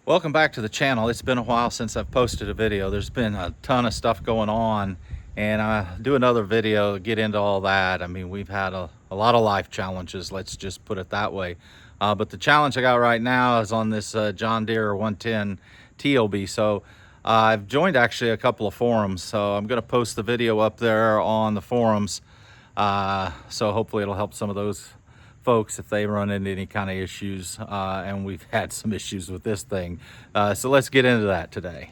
Welcome back to the channel. It's been a while since I've posted a video. There's been a ton of stuff going on, and I'll do another video to get into all that. I mean, we've had a lot of life challenges, let's just put it that way. But the challenge I got right now is on this John Deere 110 TOB. So I've joined actually a couple of forums, so I'm going to post the video up there on the forums. So hopefully it'll help some of those folks if they run into any kind of issues, and we've had some issues with this thing. So let's get into that today.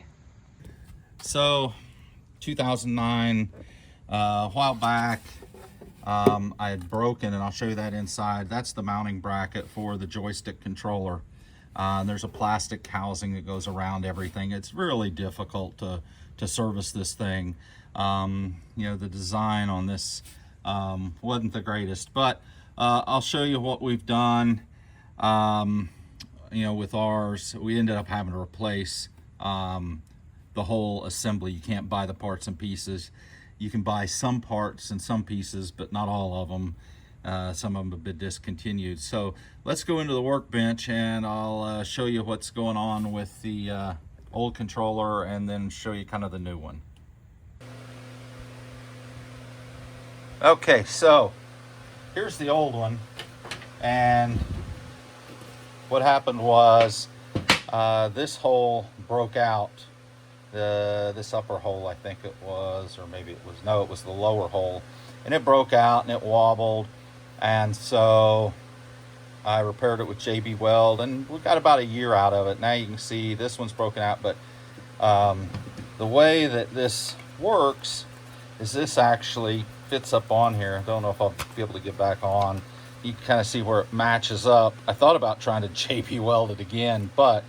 So 2009, a while back, I had broken, and I'll show you that inside. That's the mounting bracket for the joystick controller. There's a plastic housing that goes around everything. It's really difficult to service this thing. You know, the design on this wasn't the greatest, but I'll show you what we've done. You know, with ours, we ended up having to replace the whole assembly. You can't buy the parts and pieces. You can buy some parts and some pieces, but not all of them. Some of them have been discontinued. So let's go into the workbench, and I'll show you what's going on with the old controller, and then show you kind of the new one. Okay, so here's the old one, and what happened was this hole broke out. This upper hole, I think it was, or maybe it was, no, it was the lower hole, and it broke out and it wobbled, and so I repaired it with JB Weld, and we got about a year out of it. Now you can see this one's broken out, but the way that this works is this actually fits up on here. I don't know if I'll be able to get back on. You can kind of see where it matches up. I thought about trying to JB Weld it again, but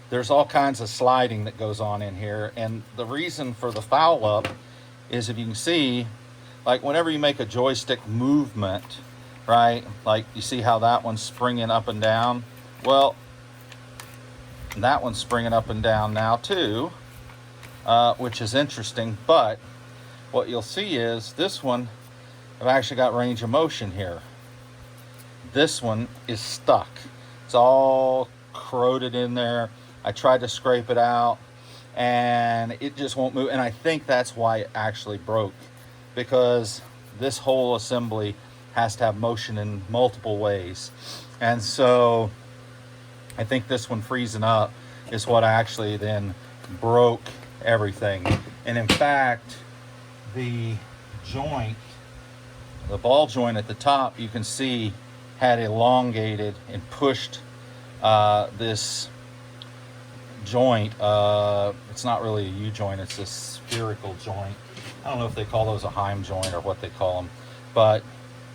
there's all kinds of sliding that goes on in here. And the reason for the foul up is, if you can see, like whenever you make a joystick movement, right? Like you see how that one's springing up and down? Well, that one's springing up and down now too, which is interesting. But what you'll see is this one, I've actually got range of motion here. This one is stuck. It's all corroded in there. I tried to scrape it out and it just won't move. And I think that's why it actually broke, because this whole assembly has to have motion in multiple ways. And so I think this one freezing up is what actually then broke everything. And in fact, the joint, the ball joint at the top, you can see had elongated and pushed this joint. It's not really a U-joint, it's a spherical joint. I don't know if they call those a Heim joint or what they call them, but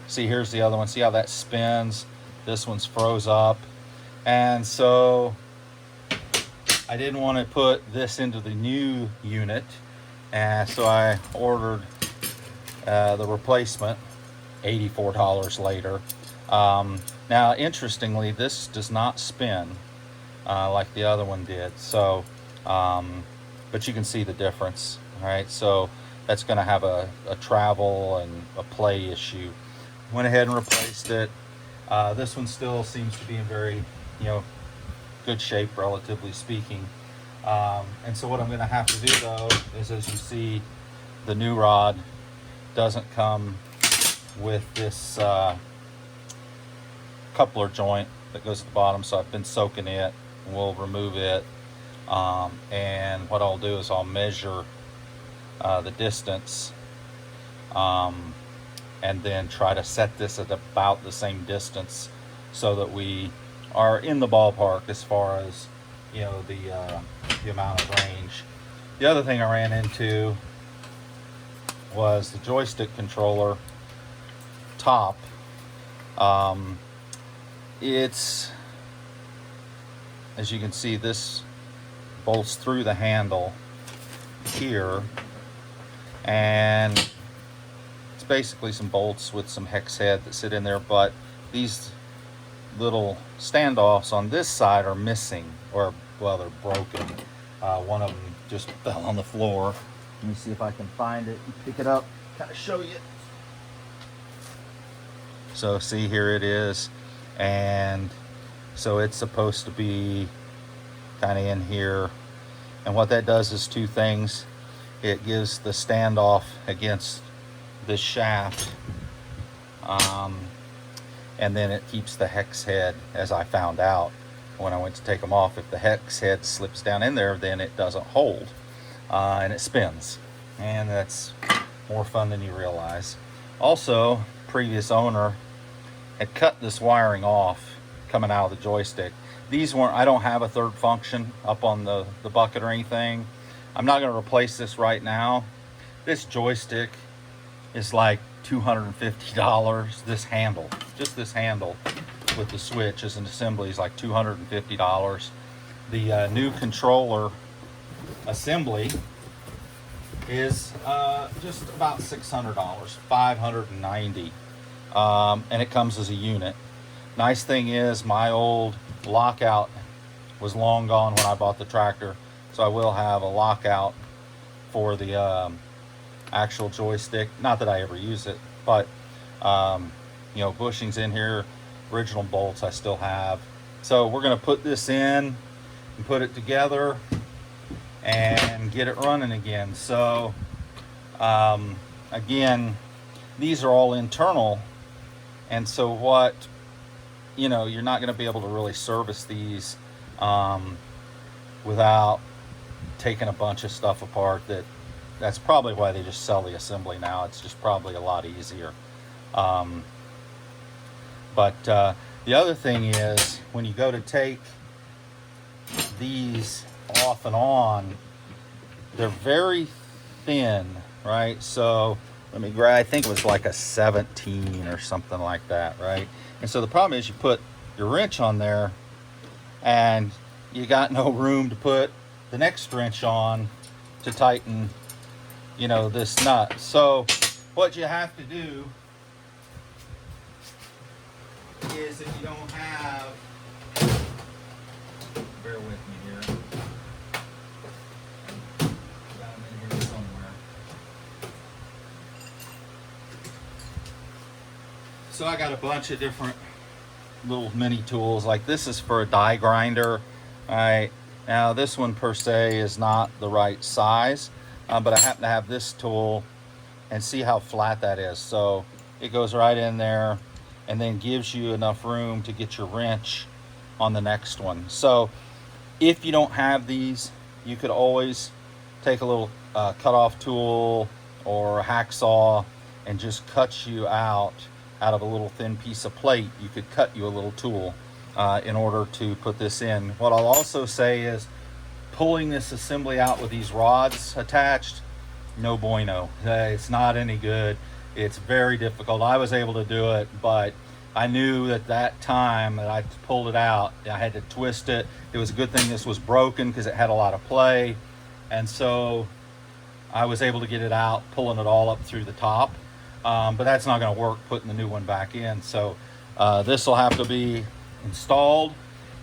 see, here's the other one. See how that spins? This one's froze up. And so I didn't want to put this into the new unit, and so I ordered the replacement $84 later. Now, interestingly, this does not spin like the other one did. So, but you can see the difference. All right, so that's going to have a travel and a play issue. Went ahead and replaced it. This one still seems to be in very, you know, good shape, relatively speaking. And so what I'm going to have to do, though, is, as you see, the new rod doesn't come with this coupler joint that goes at the bottom, so I've been soaking it. We'll remove it, and what I'll do is I'll measure the distance, and then try to set this at about the same distance so that we are in the ballpark as far as, you know, the amount of range. The other thing I ran into was the joystick controller top. It's, as you can see, this bolts through the handle here, and it's basically some bolts with some hex head that sit in there, but these little standoffs on this side are missing, or, well, they're broken. One of them just fell on the floor. Let me see if I can find it and pick it up, kind of show you. So see, here it is. And so it's supposed to be kind of in here. And what that does is two things. It gives the standoff against this shaft, and then it keeps the hex head, as I found out when I went to take them off. If the hex head slips down in there, then it doesn't hold, and it spins, and that's more fun than you realize. Also, previous owner had cut this wiring off coming out of the joystick. These weren't, I don't have a third function up on the bucket or anything. I'm not going to replace this right now. This joystick is like $250. This handle, just this handle with the switch as an assembly, is like $250. The new controller assembly is just about $600, $590, and it comes as a unit. Nice thing is my old lockout was long gone when I bought the tractor, so I will have a lockout for the actual joystick. Not that I ever use it, but you know, bushings in here, original bolts I still have. So we're going to put this in and put it together and get it running again. So again, these are all internal, and so what, you know, you're not going to be able to really service these without taking a bunch of stuff apart. That's probably why they just sell the assembly now. It's just probably a lot easier. But the other thing is, when you go to take these off and on, they're very thin, right? So let me grab, I think it was like a 17 or something like that, right? And so the problem is, you put your wrench on there and you got no room to put the next wrench on to tighten, you know, this nut. So what you have to do is, if you don't have, bear with me here, got them in here somewhere. So I got a bunch of different little mini tools. Like this is for a die grinder. All right, now this one per se is not the right size, but I happen to have this tool, and see how flat that is. So it goes right in there and then gives you enough room to get your wrench on the next one. So if you don't have these, you could always take a little cut-off tool or a hacksaw and just cut you out of a little thin piece of plate. You could cut you a little tool in order to put this in. What I'll also say is, pulling this assembly out with these rods attached, no bueno. It's not any good. It's very difficult. I was able to do it, but I knew at that time that I pulled it out, I had to twist it. It was a good thing this was broken, because it had a lot of play, and so I was able to get it out, pulling it all up through the top. But that's not going to work putting the new one back in. So this will have to be installed,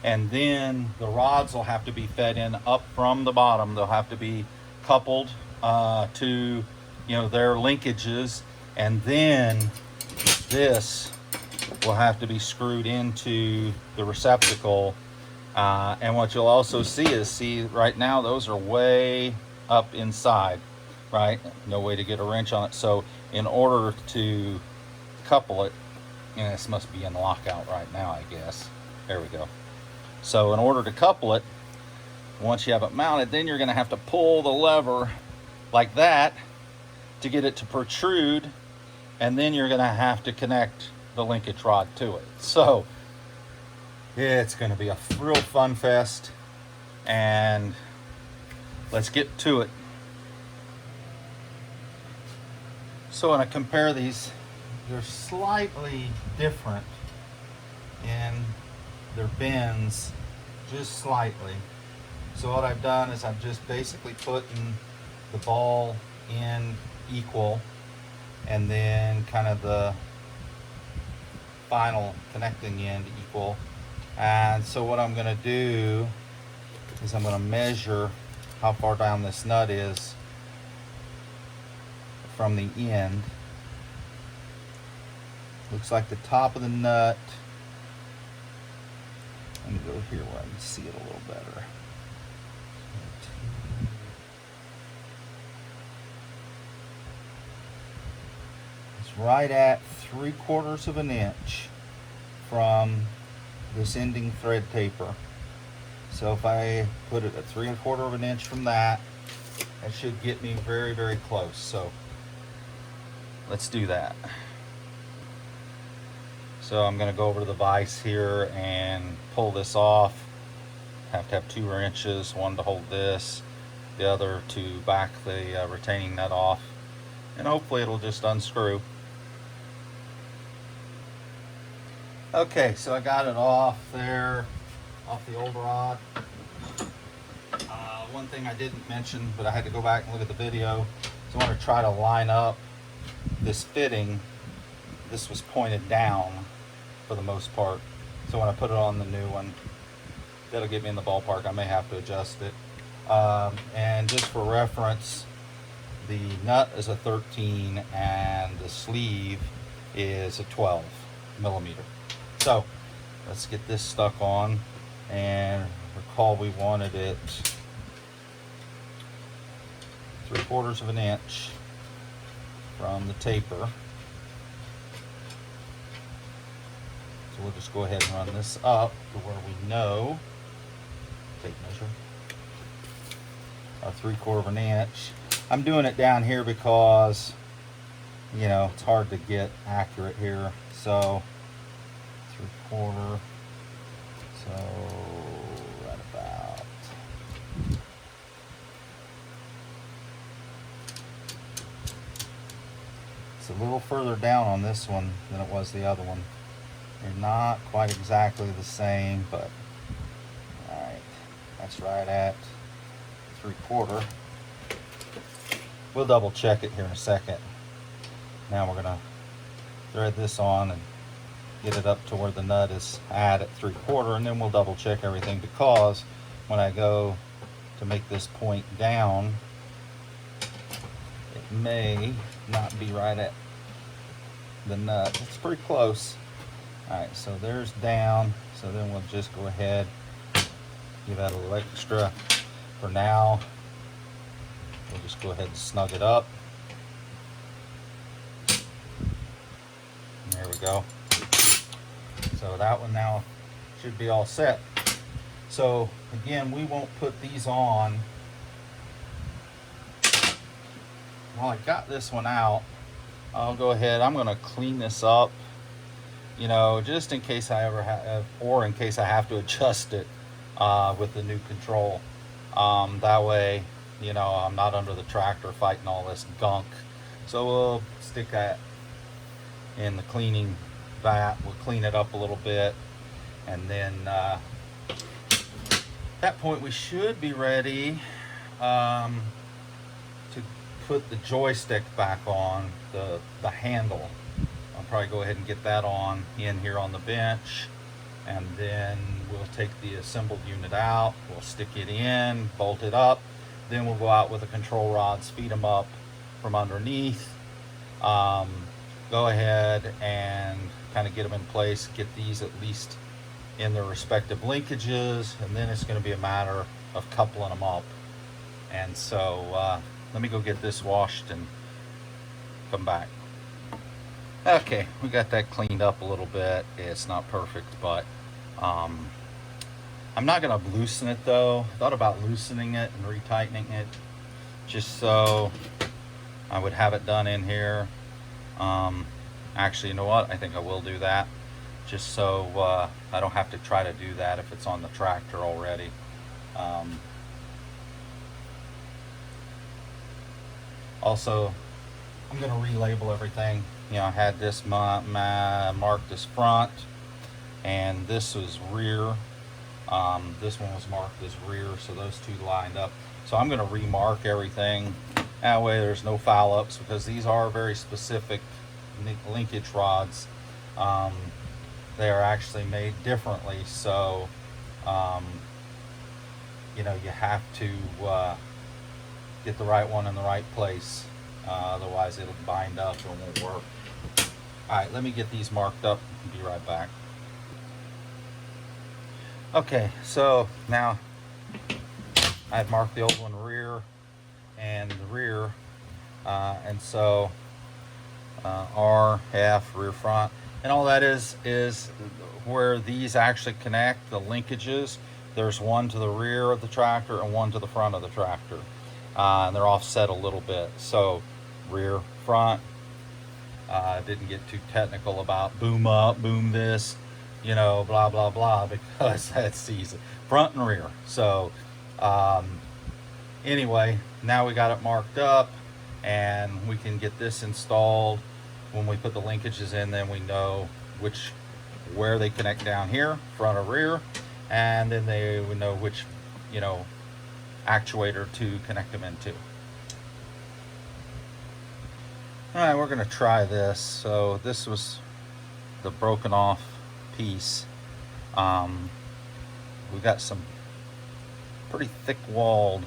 and then the rods will have to be fed in up from the bottom. They'll have to be coupled to, you know, their linkages, and then this will have to be screwed into the receptacle. And what you'll also see is, right now those are way up inside, right? No way to get a wrench on it. So in order to couple it, and this must be in lockout right now, I guess. There we go. So in order to couple it, once you have it mounted, then you're going to have to pull the lever like that to get it to protrude, and then you're going to have to connect the linkage rod to it. So it's going to be a real fun fest, and let's get to it. So when I compare these, they're slightly different in their bends, just slightly. So what I've done is I've just basically putting the ball in equal, and then kind of the final connecting end equal. And so what I'm going to do is I'm going to measure how far down this nut is from the end. Looks like the top of the nut, let me go here where I can see it a little better. It's right at 3/4 of an inch from this ending thread taper. So if I put it at 3/4 of an inch from that, that should get me very, very close. So let's do that. So I'm going to go over to the vise here and pull this off. Have to have 2 wrenches, one to hold this, the other to back the retaining nut off, and hopefully it'll just unscrew. Okay, so I got it off there, off the old rod. One thing I didn't mention, but I had to go back and look at the video, is I want to try to line up this fitting. This was pointed down for the most part, so when I put it on the new one, that'll get me in the ballpark. I may have to adjust it. And just for reference, the nut is a 13 and the sleeve is a 12 millimeter. So let's get this stuck on, and recall we wanted it 3/4 of an inch from the taper. So we'll just go ahead and run this up to where we know, tape measure, a 3/4 of an inch. I'm doing it down here because, you know, it's hard to get accurate here. So 3/4, so right about, it's a little further down on this one than it was the other one. They're not quite exactly the same, but all right, that's right at 3/4. We'll double check it here in a second. Now we're gonna thread this on and get it up to where the nut is at 3/4, and then we'll double check everything, because when I go to make this point down, it may not be right at the nut. It's pretty close. Alright, so there's down, so then we'll just go ahead, give that a little extra. For now, we'll just go ahead and snug it up. There we go. So that one now should be all set. So again, we won't put these on. While I got this one out, I'll go ahead, I'm going to clean this up, you know, just in case I ever have, or in case I have to adjust it with the new control. That way, you know, I'm not under the tractor fighting all this gunk. So we'll stick that in the cleaning vat. We'll clean it up a little bit, and then at that point we should be ready to put the joystick back on, the handle. I'll probably go ahead and get that on in here on the bench, and then we'll take the assembled unit out, we'll stick it in, bolt it up, then we'll go out with the control rods, feed them up from underneath, go ahead and kind of get them in place, get these at least in their respective linkages, and then it's going to be a matter of coupling them up. And so let me go get this washed and come back. Okay, we got that cleaned up a little bit. It's not perfect, but I'm not going to loosen it though. I thought about loosening it and retightening it just so I would have it done in here. Actually, you know what? I think I will do that, just so I don't have to try to do that if it's on the tractor already. Also, I'm going to relabel everything. You know, I had this marked as front, and this was rear. This one was marked as rear, so those two lined up. So I'm going to remark everything. That way there's no foul ups, because these are very specific linkage rods. They are actually made differently, so you know, you have to get the right one in the right place, otherwise it'll bind up and won't work. Alright, let me get these marked up and be right back. I had marked the old one rear and the rear, and so R, F, rear, front, and all that is where these actually connect, the linkages. There's one to the rear of the tractor and one to the front of the tractor, and they're offset a little bit. So rear, front. Didn't get too technical about boom up, boom this, you know, blah blah blah, because that's easy. Front and rear. So anyway, now we got it marked up, and we can get this installed. When we put the linkages in, then we know where they connect down here, front or rear, and then they would know which, you know, actuator to connect them into. All right, we're going to try this. So this was the broken off piece. We got some pretty thick walled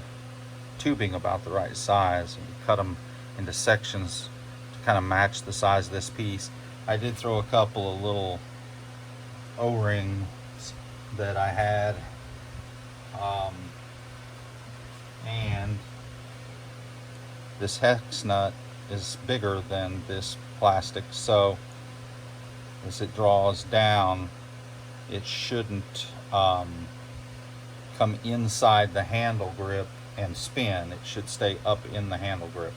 tubing about the right size, and we cut them into sections to kind of match the size of this piece. I did throw a couple of little O-rings that I had, and this hex nut is bigger than this plastic, so as it draws down, it shouldn't come inside the handle grip and spin. It should stay up in the handle grip.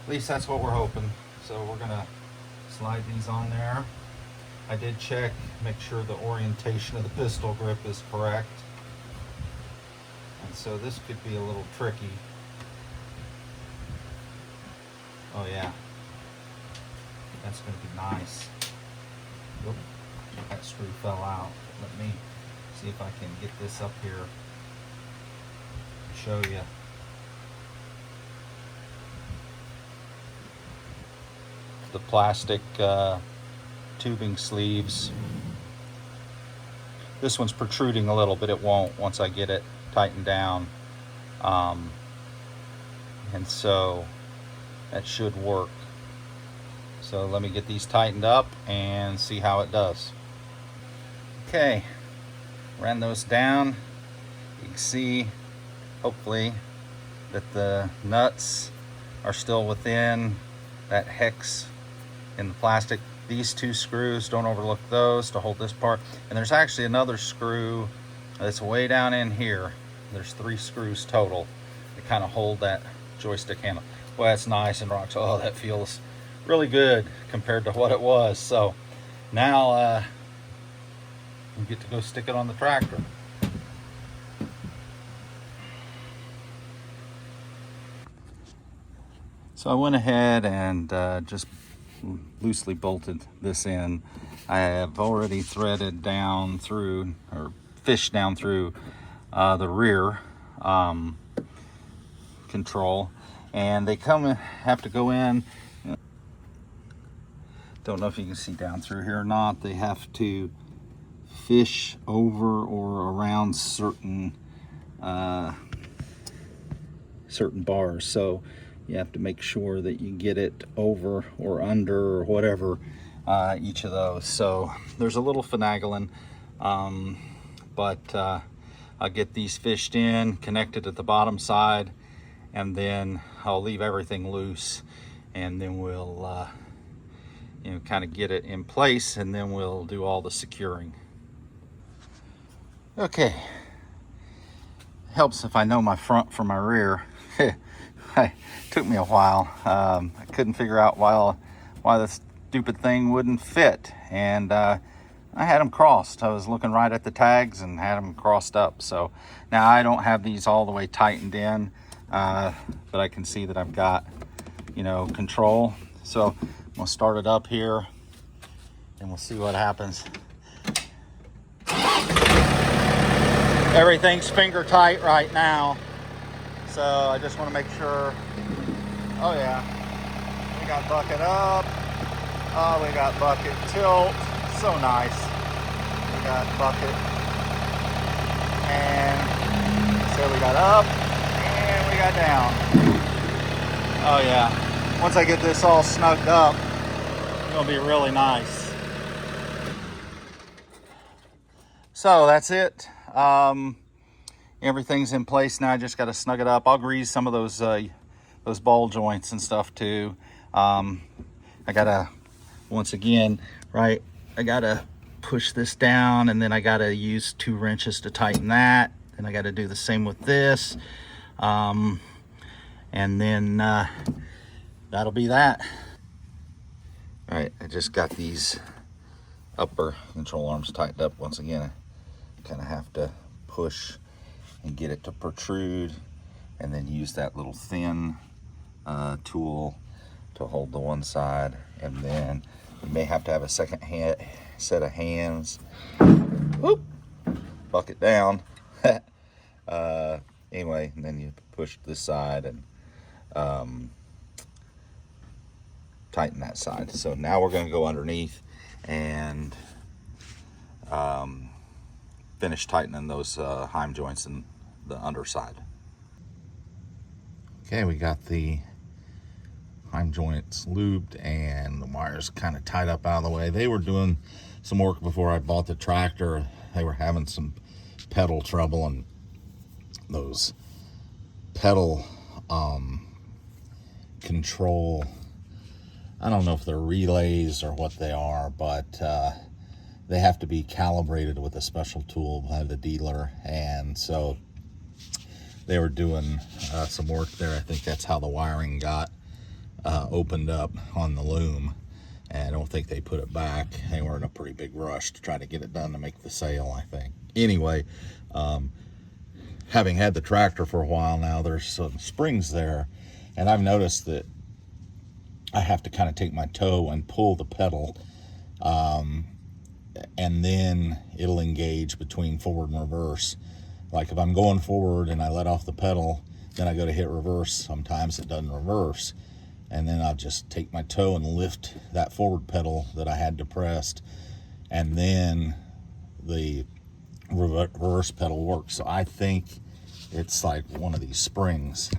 At least that's what we're hoping. So we're gonna slide these on there. I did check, make sure the orientation of the pistol grip is correct. And so this could be a little tricky. Oh yeah, that's going to be nice. Oop, that screw fell out. Let me see if I can get this up here and show you. The plastic tubing sleeves. This one's protruding a little, but it won't once I get it tightened down. And so that should work. So let me get these tightened up and see how it does. Okay, ran those down. You can see, hopefully, that the nuts are still within that hex in the plastic. These two screws, don't overlook those to hold this part. And there's actually another screw that's way down in here. There's 3 screws total that kind of hold that joystick handle. Well, that's nice and rocks. Oh, that feels really good compared to what it was. So now we get to go stick it on the tractor. So I went ahead and just loosely bolted this in. I have already threaded down through, or fished down through the rear control, and they have to go in. Don't know if you can see down through here or not. They have to fish over or around certain bars. So you have to make sure that you get it over or under or whatever each of those. So there's a little finagling, but I'll get these fished in, connected at the bottom side, and then I'll leave everything loose, and then we'll kind of get it in place, and then we'll do all the securing. Okay, helps if I know my front from my rear. It took me a while. I couldn't figure out why this stupid thing wouldn't fit, and I had them crossed. I was looking right at the tags and had them crossed up. So now I don't have these all the way tightened in, but I can see that I've got control. So I'm gonna start it up here and we'll see what happens. Everything's finger tight right now, so I just want to make sure. Oh yeah, we got bucket up. Oh, we got bucket tilt. So nice. We got bucket, and so we got up and we got down. Oh yeah, once I get this all snugged up, it's gonna be really nice. So that's it. everything's in place now. I just got to snug it up. I'll grease some of those ball joints and stuff too. I gotta, once again, right, I gotta push this down, and then I gotta use 2 wrenches to tighten that. Then I gotta do the same with this, and then that'll be that. All right, I just got these upper control arms tightened up. Once again, I kind of have to push and get it to protrude, and then use that little thin tool to hold the one side, and then you may have to have a second set of hands. Whoop, bucket down. Anyway, and then you push this side and tighten that side. So now we're going to go underneath and finish tightening those heim joints in the underside. Okay, we got the heim joints lubed and the wires kind of tied up out of the way. They were doing some work before I bought the tractor. They were having some pedal trouble, and those pedal control, I don't know if they're relays or what they are, but they have to be calibrated with a special tool by the dealer, and so they were doing some work there. I think that's how the wiring got opened up on the loom, and I don't think they put it back. They were in a pretty big rush to try to get it done to make the sale, I think. Anyway, having had the tractor for a while now, there's some springs there, and I've noticed that I have to kind of take my toe and pull the pedal, and then it'll engage between forward and reverse. Like if I'm going forward and I let off the pedal, then I go to hit reverse, sometimes it doesn't reverse. And then I'll just take my toe and lift that forward pedal that I had depressed, and then the reverse pedal works. So I think it's like one of these springs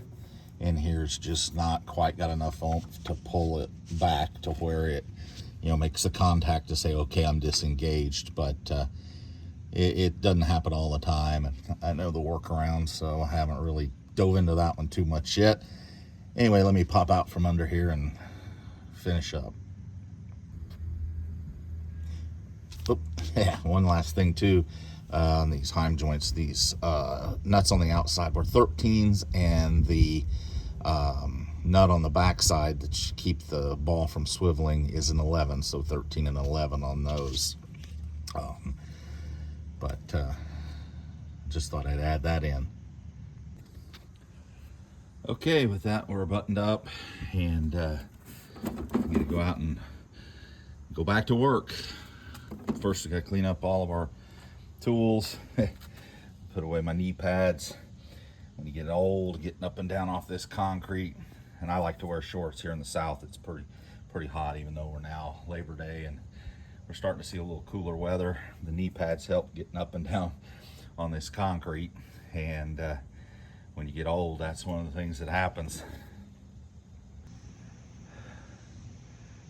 in here is just not quite got enough oomph to pull it back to where it, you know, makes the contact to say, okay, I'm disengaged. But it doesn't happen all the time, and I know the workaround, so I haven't really dove into that one too much yet. Anyway, let me pop out from under here and finish up. Oop, yeah, one last thing too, on these heim joints, these nuts on the outside were 13s, and the nut on the back side that keep the ball from swiveling is an 11, so 13 and 11 on those. But just thought I'd add that in. Okay, with that, we're buttoned up, and I'm gonna go out and go back to work. First, I gotta clean up all of our tools, put away my knee pads. When you get old, getting up and down off this concrete, and I like to wear shorts here in the South. It's pretty hot, even though we're now Labor Day and we're starting to see a little cooler weather. The knee pads help getting up and down on this concrete, and when you get old, that's one of the things that happens.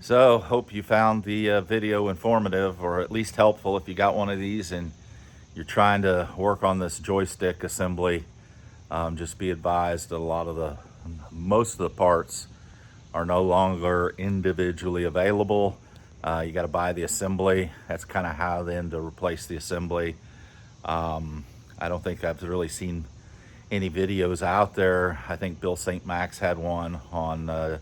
So, hope you found the video informative, or at least helpful if you got one of these and you're trying to work on this joystick assembly. Just be advised that most of the parts are no longer individually available. You got to buy the assembly. That's kind of how then to replace the assembly. I don't think I've really seen any videos out there. I think Bill St. Max had one on the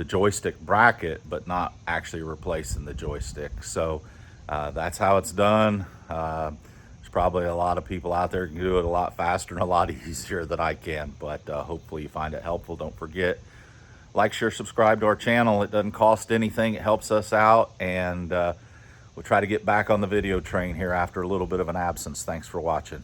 joystick bracket, but not actually replacing the joystick. So that's how it's done. There's probably a lot of people out there who can do it a lot faster and a lot easier than I can, but hopefully you find it helpful. Don't forget, like, share, subscribe to our channel. It doesn't cost anything. It helps us out, and we'll try to get back on the video train here after a little bit of an absence. Thanks for watching.